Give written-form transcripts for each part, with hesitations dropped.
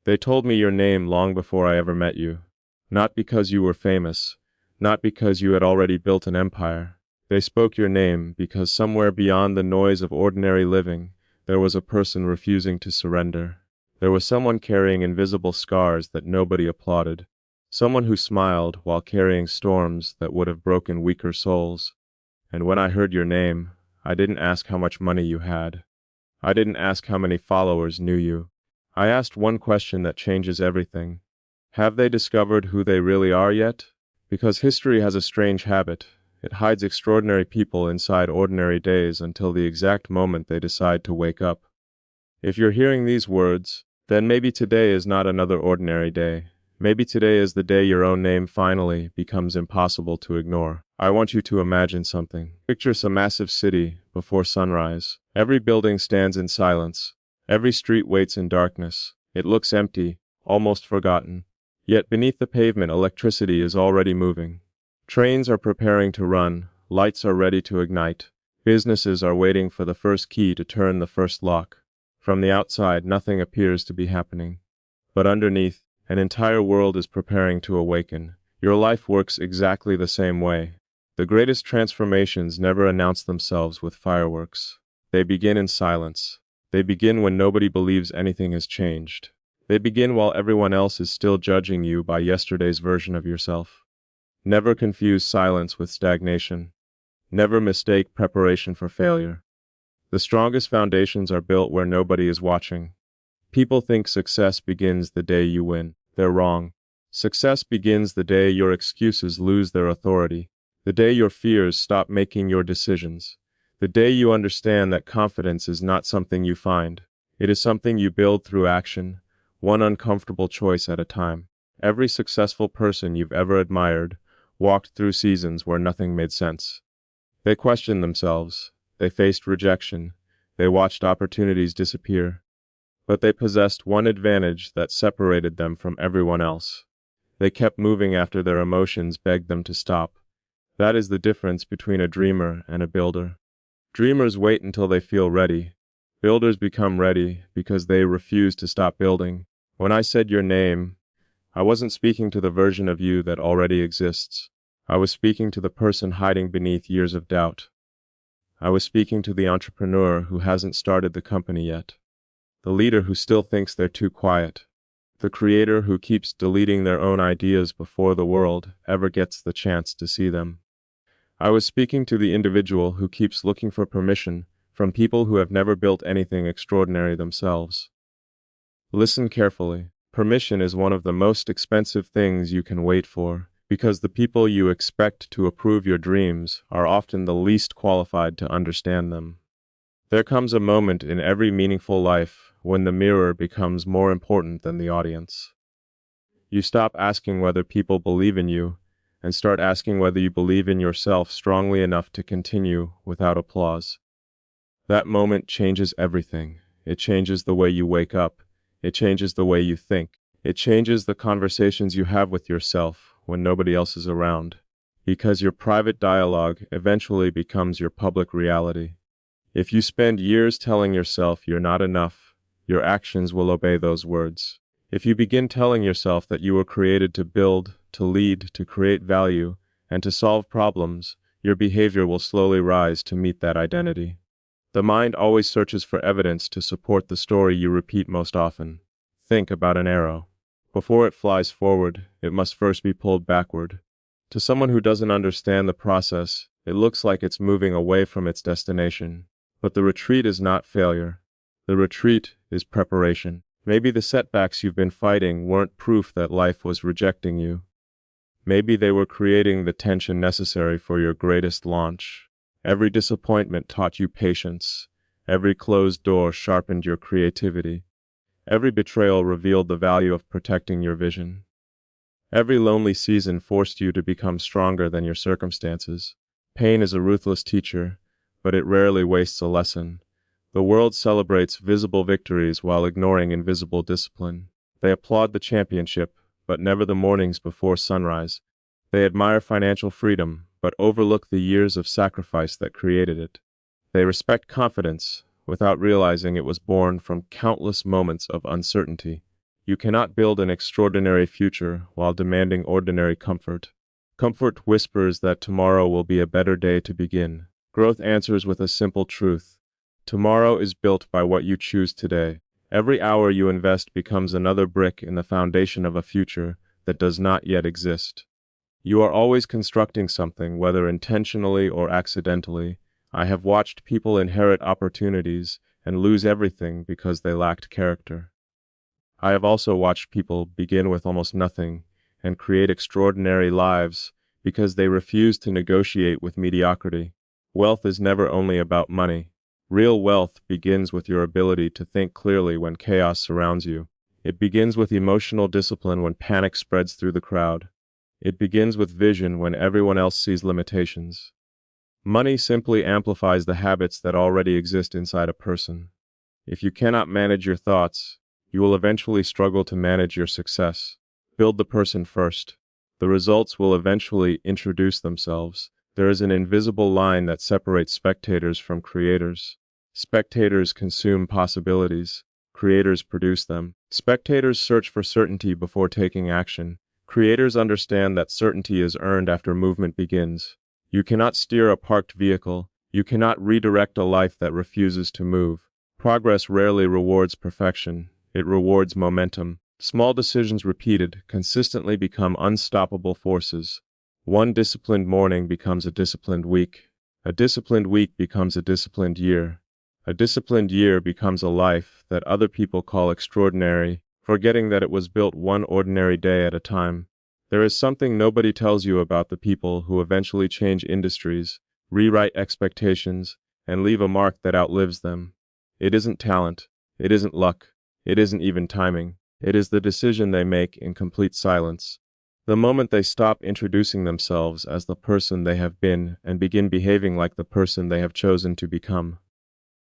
They told me your name long before I ever met you. Not because you were famous, not because you had already built an empire. They spoke your name because somewhere beyond the noise of ordinary living, there was a person refusing to surrender. There was someone carrying invisible scars that nobody applauded. Someone who smiled while carrying storms that would have broken weaker souls. And when I heard your name, I didn't ask how much money you had. I didn't ask how many followers knew you. I asked one question that changes everything. Have they discovered who they really are yet? Because history has a strange habit. It hides extraordinary people inside ordinary days until the exact moment they decide to wake up. If you're hearing these words, then maybe today is not another ordinary day. Maybe today is the day your own name finally becomes impossible to ignore. I want you to imagine something. Picture some massive city before sunrise. Every building stands in silence. Every street waits in darkness. It looks empty, almost forgotten. Yet beneath the pavement, electricity is already moving. Trains are preparing to run. Lights are ready to ignite. Businesses are waiting for the first key to turn the first lock. From the outside, nothing appears to be happening. But underneath, an entire world is preparing to awaken. Your life works exactly the same way. The greatest transformations never announce themselves with fireworks. They begin in silence. They begin when nobody believes anything has changed. They begin while everyone else is still judging you by yesterday's version of yourself. Never confuse silence with stagnation. Never mistake preparation for failure. The strongest foundations are built where nobody is watching. People think success begins the day you win. They're wrong. Success begins the day your excuses lose their authority, the day your fears stop making your decisions, the day you understand that confidence is not something you find. It is something you build through action, one uncomfortable choice at a time. Every successful person you've ever admired walked through seasons where nothing made sense. They questioned themselves. They faced rejection. They watched opportunities disappear. But they possessed one advantage that separated them from everyone else. They kept moving after their emotions begged them to stop. That is the difference between a dreamer and a builder. Dreamers wait until they feel ready. Builders become ready because they refuse to stop building. When I said your name, I wasn't speaking to the version of you that already exists. I was speaking to the person hiding beneath years of doubt. I was speaking to the entrepreneur who hasn't started the company yet. The leader who still thinks they're too quiet. The creator who keeps deleting their own ideas before the world ever gets the chance to see them. I was speaking to the individual who keeps looking for permission from people who have never built anything extraordinary themselves. Listen carefully. Permission is one of the most expensive things you can wait for, because the people you expect to approve your dreams are often the least qualified to understand them. There comes a moment in every meaningful life when the mirror becomes more important than the audience. You stop asking whether people believe in you and start asking whether you believe in yourself strongly enough to continue without applause. That moment changes everything. It changes the way you wake up. It changes the way you think. It changes the conversations you have with yourself when nobody else is around, because your private dialogue eventually becomes your public reality. If you spend years telling yourself you're not enough, your actions will obey those words. If you begin telling yourself that you were created to build, to lead, to create value, and to solve problems, your behavior will slowly rise to meet that identity. The mind always searches for evidence to support the story you repeat most often. Think about an arrow. Before it flies forward, it must first be pulled backward. To someone who doesn't understand the process, it looks like it's moving away from its destination. But the retreat is not failure. The retreat is preparation. Maybe the setbacks you've been fighting weren't proof that life was rejecting you. Maybe they were creating the tension necessary for your greatest launch. Every disappointment taught you patience. Every closed door sharpened your creativity. Every betrayal revealed the value of protecting your vision. Every lonely season forced you to become stronger than your circumstances. Pain is a ruthless teacher, but it rarely wastes a lesson. The world celebrates visible victories while ignoring invisible discipline. They applaud the championship, but never the mornings before sunrise. They admire financial freedom, but overlook the years of sacrifice that created it. They respect confidence, without realizing it was born from countless moments of uncertainty. You cannot build an extraordinary future while demanding ordinary comfort. Comfort whispers that tomorrow will be a better day to begin. Growth answers with a simple truth. Tomorrow is built by what you choose today. Every hour you invest becomes another brick in the foundation of a future that does not yet exist. You are always constructing something, whether intentionally or accidentally. I have watched people inherit opportunities and lose everything because they lacked character. I have also watched people begin with almost nothing and create extraordinary lives because they refuse to negotiate with mediocrity. Wealth is never only about money. Real wealth begins with your ability to think clearly when chaos surrounds you. It begins with emotional discipline when panic spreads through the crowd. It begins with vision when everyone else sees limitations. Money simply amplifies the habits that already exist inside a person. If you cannot manage your thoughts, you will eventually struggle to manage your success. Build the person first. The results will eventually introduce themselves. There is an invisible line that separates spectators from creators. Spectators consume possibilities. Creators produce them. Spectators search for certainty before taking action. Creators understand that certainty is earned after movement begins. You cannot steer a parked vehicle. You cannot redirect a life that refuses to move. Progress rarely rewards perfection. It rewards momentum. Small decisions repeated consistently become unstoppable forces. One disciplined morning becomes a disciplined week. A disciplined week becomes a disciplined year. A disciplined year becomes a life that other people call extraordinary, forgetting that it was built one ordinary day at a time. There is something nobody tells you about the people who eventually change industries, rewrite expectations, and leave a mark that outlives them. It isn't talent. It isn't luck. It isn't even timing. It is the decision they make in complete silence. The moment they stop introducing themselves as the person they have been and begin behaving like the person they have chosen to become.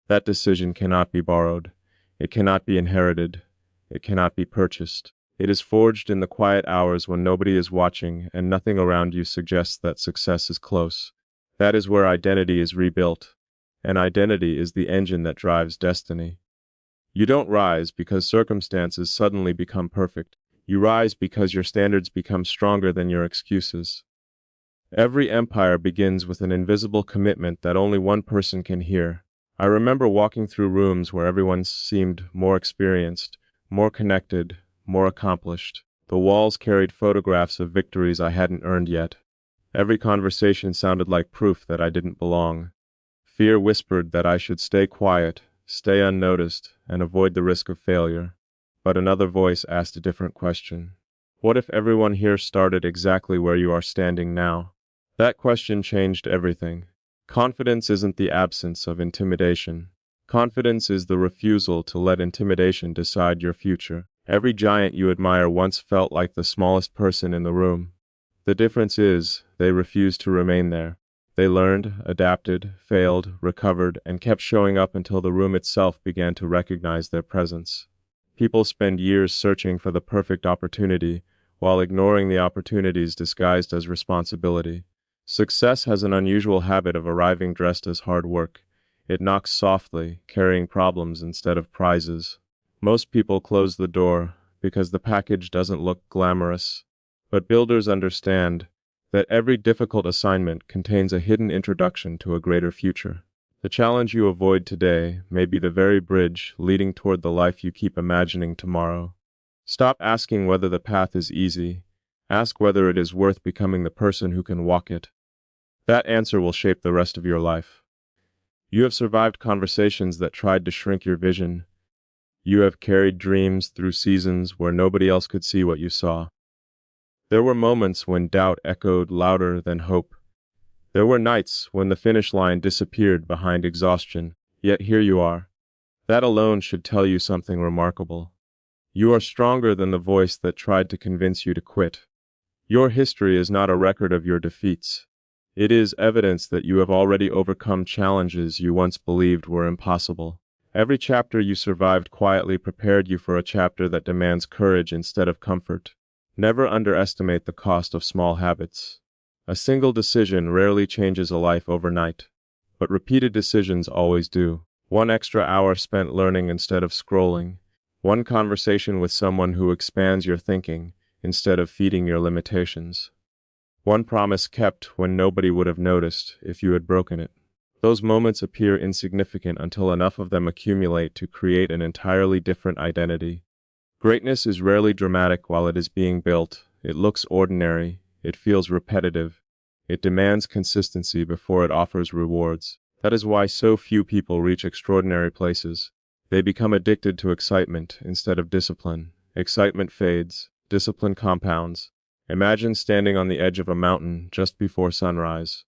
That decision cannot be borrowed. It cannot be inherited. It cannot be purchased. It is forged in the quiet hours when nobody is watching and nothing around you suggests that success is close. That is where identity is rebuilt. And identity is the engine that drives destiny. You don't rise because circumstances suddenly become perfect. You rise because your standards become stronger than your excuses. Every empire begins with an invisible commitment that only one person can hear. I remember walking through rooms where everyone seemed more experienced, more connected, more accomplished. The walls carried photographs of victories I hadn't earned yet. Every conversation sounded like proof that I didn't belong. Fear whispered that I should stay quiet, stay unnoticed, and avoid the risk of failure. But another voice asked a different question. What if everyone here started exactly where you are standing now? That question changed everything. Confidence isn't the absence of intimidation. Confidence is the refusal to let intimidation decide your future. Every giant you admire once felt like the smallest person in the room. The difference is, they refused to remain there. They learned, adapted, failed, recovered, and kept showing up until the room itself began to recognize their presence. People spend years searching for the perfect opportunity, while ignoring the opportunities disguised as responsibility. Success has an unusual habit of arriving dressed as hard work. It knocks softly, carrying problems instead of prizes. Most people close the door because the package doesn't look glamorous. But builders understand that every difficult assignment contains a hidden introduction to a greater future. The challenge you avoid today may be the very bridge leading toward the life you keep imagining tomorrow. Stop asking whether the path is easy. Ask whether it is worth becoming the person who can walk it. That answer will shape the rest of your life. You have survived conversations that tried to shrink your vision. You have carried dreams through seasons where nobody else could see what you saw. There were moments when doubt echoed louder than hope. There were nights when the finish line disappeared behind exhaustion, yet here you are. That alone should tell you something remarkable. You are stronger than the voice that tried to convince you to quit. Your history is not a record of your defeats. It is evidence that you have already overcome challenges you once believed were impossible. Every chapter you survived quietly prepared you for a chapter that demands courage instead of comfort. Never underestimate the cost of small habits. A single decision rarely changes a life overnight, but repeated decisions always do. One extra hour spent learning instead of scrolling. One conversation with someone who expands your thinking instead of feeding your limitations. One promise kept when nobody would have noticed if you had broken it. Those moments appear insignificant until enough of them accumulate to create an entirely different identity. Greatness is rarely dramatic while it is being built. It looks ordinary. It feels repetitive. It demands consistency before it offers rewards. That is why so few people reach extraordinary places. They become addicted to excitement instead of discipline. Excitement fades. Discipline compounds. Imagine standing on the edge of a mountain just before sunrise.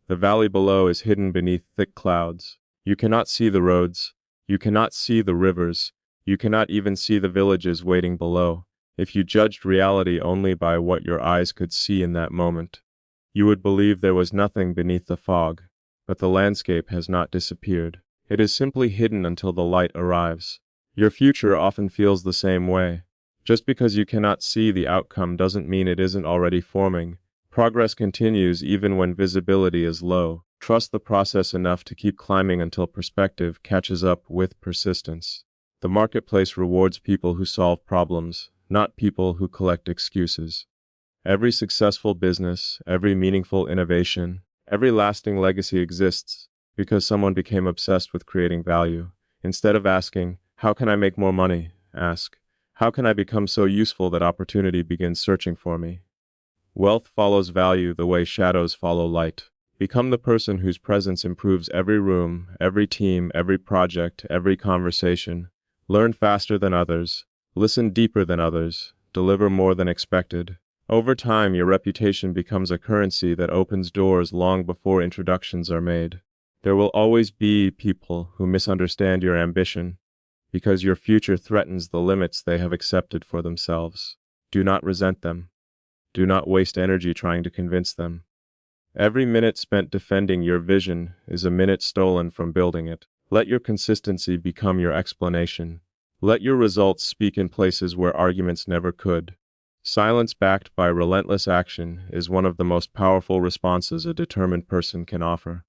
The valley below is hidden beneath thick clouds. You cannot see the roads. You cannot see the rivers. You cannot even see the villages waiting below. If you judged reality only by what your eyes could see in that moment, you would believe there was nothing beneath the fog. But the landscape has not disappeared. It is simply hidden until the light arrives. Your future often feels the same way. Just because you cannot see the outcome doesn't mean it isn't already forming. Progress continues even when visibility is low. Trust the process enough to keep climbing until perspective catches up with persistence. The marketplace rewards people who solve problems, not people who collect excuses. Every successful business, every meaningful innovation, every lasting legacy exists because someone became obsessed with creating value. Instead of asking, "How can I make more money?" ask, "How can I become so useful that opportunity begins searching for me?" Wealth follows value the way shadows follow light. Become the person whose presence improves every room, every team, every project, every conversation. Learn faster than others. Listen deeper than others. Deliver more than expected. Over time, your reputation becomes a currency that opens doors long before introductions are made. There will always be people who misunderstand your ambition because your future threatens the limits they have accepted for themselves. Do not resent them. Do not waste energy trying to convince them. Every minute spent defending your vision is a minute stolen from building it. Let your consistency become your explanation. Let your results speak in places where arguments never could. Silence backed by relentless action is one of the most powerful responses a determined person can offer.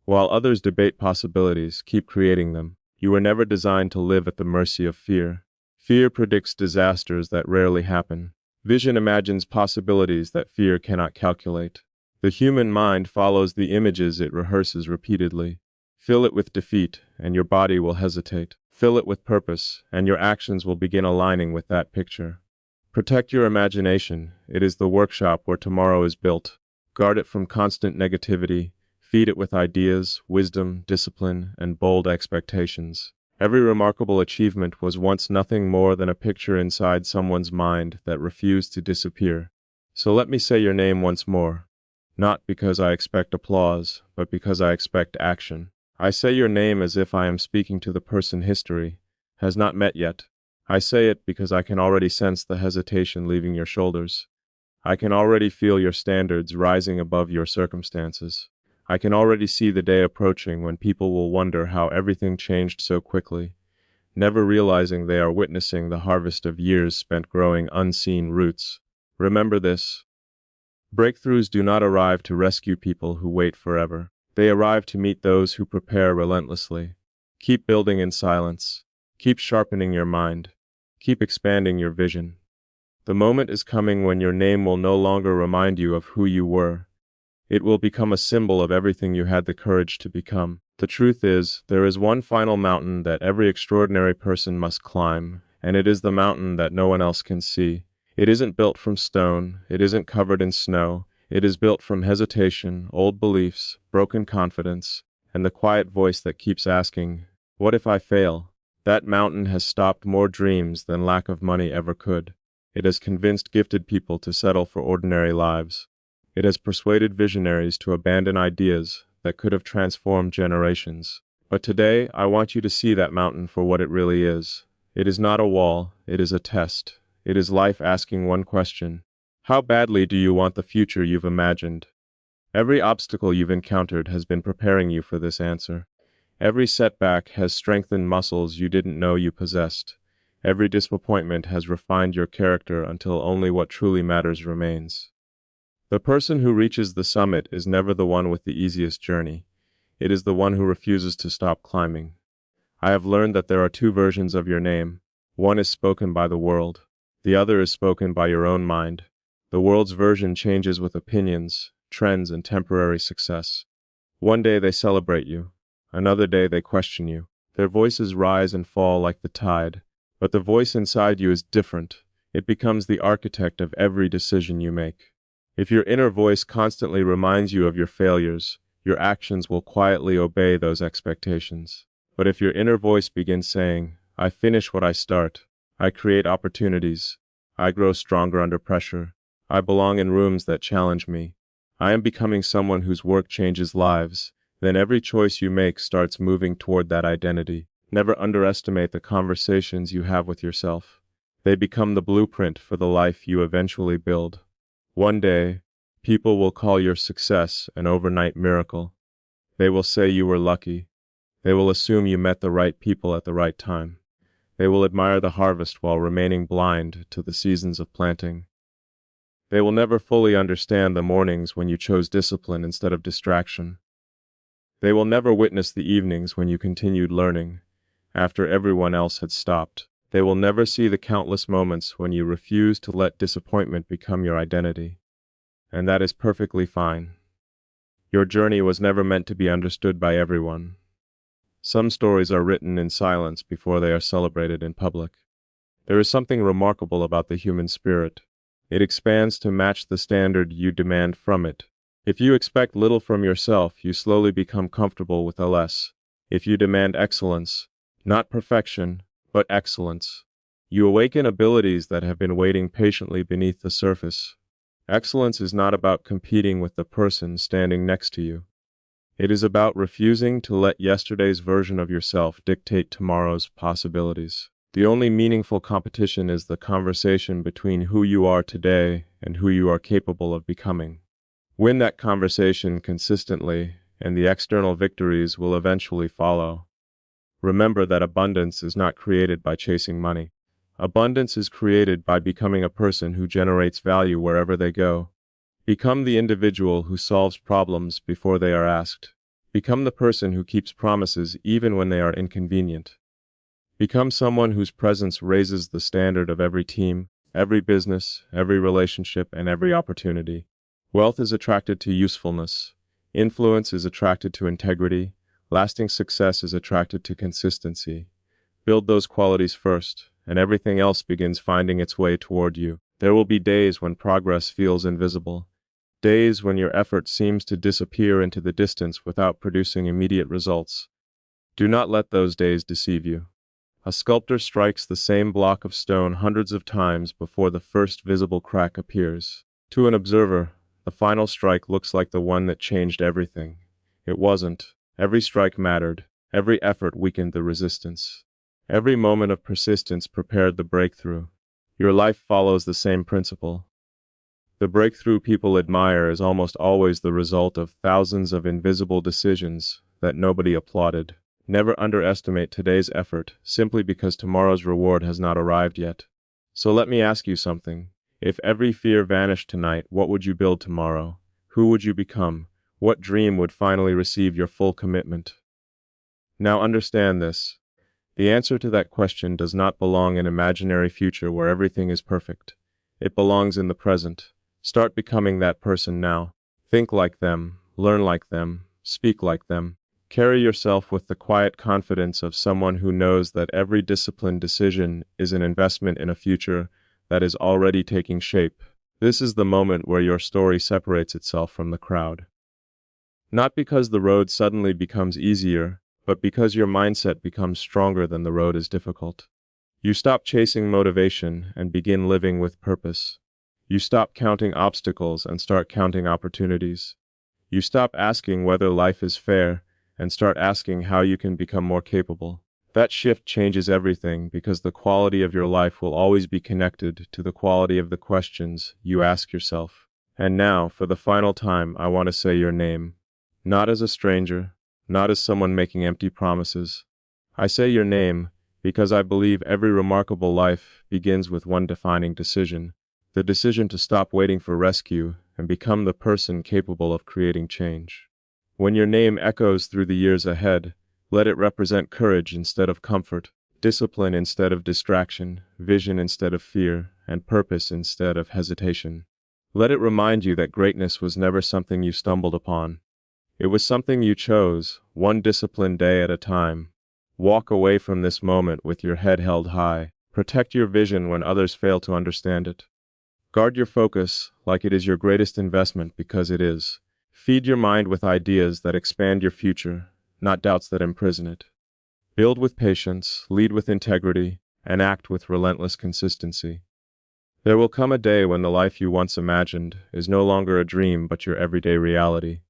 While others debate possibilities, keep creating them. You were never designed to live at the mercy of fear. Fear predicts disasters that rarely happen. Vision imagines possibilities that fear cannot calculate. The human mind follows the images it rehearses repeatedly. Fill it with defeat, and your body will hesitate. Fill it with purpose, and your actions will begin aligning with that picture. Protect your imagination. It is the workshop where tomorrow is built. Guard it from constant negativity. Feed it with ideas, wisdom, discipline, and bold expectations. Every remarkable achievement was once nothing more than a picture inside someone's mind that refused to disappear. So let me say your name once more. Not because I expect applause, but because I expect action. I say your name as if I am speaking to the person history has not met yet. I say it because I can already sense the hesitation leaving your shoulders. I can already feel your standards rising above your circumstances. I can already see the day approaching when people will wonder how everything changed so quickly, never realizing they are witnessing the harvest of years spent growing unseen roots. Remember this. Breakthroughs do not arrive to rescue people who wait forever. They arrive to meet those who prepare relentlessly. Keep building in silence. Keep sharpening your mind. Keep expanding your vision. The moment is coming when your name will no longer remind you of who you were. It will become a symbol of everything you had the courage to become. The truth is, there is one final mountain that every extraordinary person must climb, and it is the mountain that no one else can see. It isn't built from stone, it isn't covered in snow, it is built from hesitation, old beliefs, broken confidence, and the quiet voice that keeps asking, "What if I fail?" That mountain has stopped more dreams than lack of money ever could. It has convinced gifted people to settle for ordinary lives. It has persuaded visionaries to abandon ideas that could have transformed generations. But today, I want you to see that mountain for what it really is. It is not a wall, it is a test. It is life asking one question. How badly do you want the future you've imagined? Every obstacle you've encountered has been preparing you for this answer. Every setback has strengthened muscles you didn't know you possessed. Every disappointment has refined your character until only what truly matters remains. The person who reaches the summit is never the one with the easiest journey. It is the one who refuses to stop climbing. I have learned that there are two versions of your name. One is spoken by the world. The other is spoken by your own mind. The world's version changes with opinions, trends, and temporary success. One day they celebrate you. Another day they question you. Their voices rise and fall like the tide. But the voice inside you is different. It becomes the architect of every decision you make. If your inner voice constantly reminds you of your failures, your actions will quietly obey those expectations. But if your inner voice begins saying, I finish what I start, I create opportunities, I grow stronger under pressure, I belong in rooms that challenge me, I am becoming someone whose work changes lives, then every choice you make starts moving toward that identity. Never underestimate the conversations you have with yourself. They become the blueprint for the life you eventually build. One day, people will call your success an overnight miracle. They will say you were lucky. They will assume you met the right people at the right time. They will admire the harvest while remaining blind to the seasons of planting. They will never fully understand the mornings when you chose discipline instead of distraction. They will never witness the evenings when you continued learning, after everyone else had stopped. They will never see the countless moments when you refused to let disappointment become your identity. And that is perfectly fine. Your journey was never meant to be understood by everyone. Some stories are written in silence before they are celebrated in public. There is something remarkable about the human spirit. It expands to match the standard you demand from it. If you expect little from yourself, you slowly become comfortable with less. If you demand excellence, not perfection, but excellence, you awaken abilities that have been waiting patiently beneath the surface. Excellence is not about competing with the person standing next to you. It is about refusing to let yesterday's version of yourself dictate tomorrow's possibilities. The only meaningful competition is the conversation between who you are today and who you are capable of becoming. Win that conversation consistently, and the external victories will eventually follow. Remember that abundance is not created by chasing money. Abundance is created by becoming a person who generates value wherever they go. Become the individual who solves problems before they are asked. Become the person who keeps promises even when they are inconvenient. Become someone whose presence raises the standard of every team, every business, every relationship, and every opportunity. Wealth is attracted to usefulness. Influence is attracted to integrity. Lasting success is attracted to consistency. Build those qualities first, and everything else begins finding its way toward you. There will be days when progress feels invisible. Days when your effort seems to disappear into the distance without producing immediate results. Do not let those days deceive you. A sculptor strikes the same block of stone hundreds of times before the first visible crack appears. To an observer, the final strike looks like the one that changed everything. It wasn't. Every strike mattered. Every effort weakened the resistance. Every moment of persistence prepared the breakthrough. Your life follows the same principle. The breakthrough people admire is almost always the result of thousands of invisible decisions that nobody applauded. Never underestimate today's effort simply because tomorrow's reward has not arrived yet. So let me ask you something. If every fear vanished tonight, what would you build tomorrow? Who would you become? What dream would finally receive your full commitment? Now understand this. The answer to that question does not belong in an imaginary future where everything is perfect. It belongs in the present. Start becoming that person now. Think like them, learn like them, speak like them. Carry yourself with the quiet confidence of someone who knows that every disciplined decision is an investment in a future that is already taking shape. This is the moment where your story separates itself from the crowd. Not because the road suddenly becomes easier, but because your mindset becomes stronger than the road is difficult. You stop chasing motivation and begin living with purpose. You stop counting obstacles and start counting opportunities. You stop asking whether life is fair and start asking how you can become more capable. That shift changes everything because the quality of your life will always be connected to the quality of the questions you ask yourself. And now, for the final time, I want to say your name. Not as a stranger, not as someone making empty promises. I say your name because I believe every remarkable life begins with one defining decision. The decision to stop waiting for rescue and become the person capable of creating change. When your name echoes through the years ahead, let it represent courage instead of comfort. discipline instead of distraction, vision instead of fear, and purpose instead of hesitation. Let it remind you that greatness was never something you stumbled upon. It was something you chose, one disciplined day at a time. Walk away from this moment with your head held high. Protect your vision when others fail to understand it. Guard your focus like it is your greatest investment, because it is. Feed your mind with ideas that expand your future, not doubts that imprison it. Build with patience, lead with integrity, and act with relentless consistency. There will come a day when the life you once imagined is no longer a dream but your everyday reality.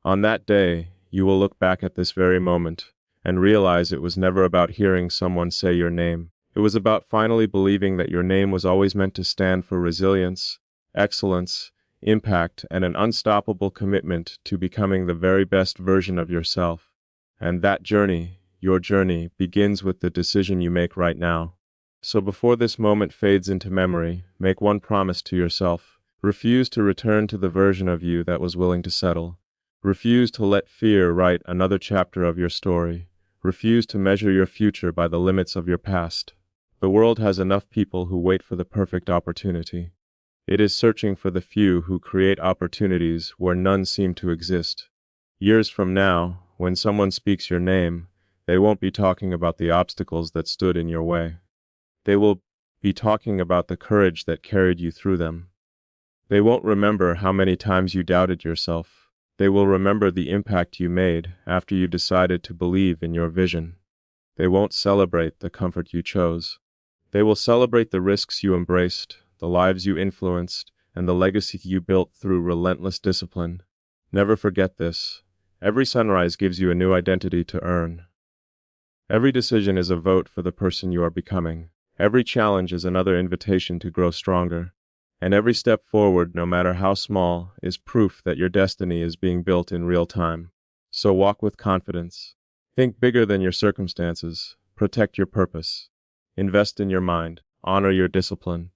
On that day, you will look back at this very moment and realize it was never about hearing someone say your name. It was about finally believing that your name was always meant to stand for resilience, excellence, impact, and an unstoppable commitment to becoming the very best version of yourself. And that journey, your journey, begins with the decision you make right now. So before this moment fades into memory, make one promise to yourself. Refuse to return to the version of you that was willing to settle. Refuse to let fear write another chapter of your story. Refuse to measure your future by the limits of your past. The world has enough people who wait for the perfect opportunity. It is searching for the few who create opportunities where none seem to exist. Years from now, when someone speaks your name, they won't be talking about the obstacles that stood in your way. They will be talking about the courage that carried you through them. They won't remember how many times you doubted yourself. They will remember the impact you made after you decided to believe in your vision. They won't celebrate the comfort you chose. They will celebrate the risks you embraced, the lives you influenced, and the legacy you built through relentless discipline. Never forget this. Every sunrise gives you a new identity to earn. Every decision is a vote for the person you are becoming. Every challenge is another invitation to grow stronger. And every step forward, no matter how small, is proof that your destiny is being built in real time. So walk with confidence. Think bigger than your circumstances. Protect your purpose. Invest in your mind. Honor your discipline.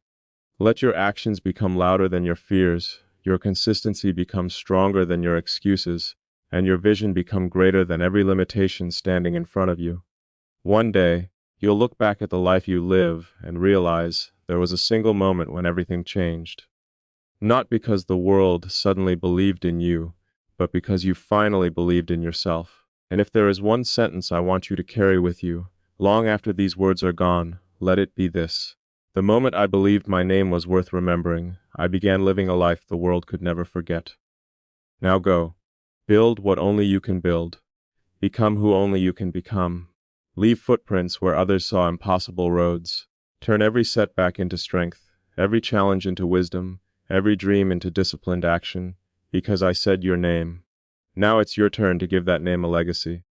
Let your actions become louder than your fears, your consistency become stronger than your excuses, and your vision become greater than every limitation standing in front of you. One day, you'll look back at the life you live and realize there was a single moment when everything changed. Not because the world suddenly believed in you, but because you finally believed in yourself. And if there is one sentence I want you to carry with you, long after these words are gone, let it be this. The moment I believed my name was worth remembering, I began living a life the world could never forget. Now go. Build what only you can build. Become who only you can become. Leave footprints where others saw impossible roads. Turn every setback into strength, every challenge into wisdom, every dream into disciplined action, because I said your name. Now it's your turn to give that name a legacy.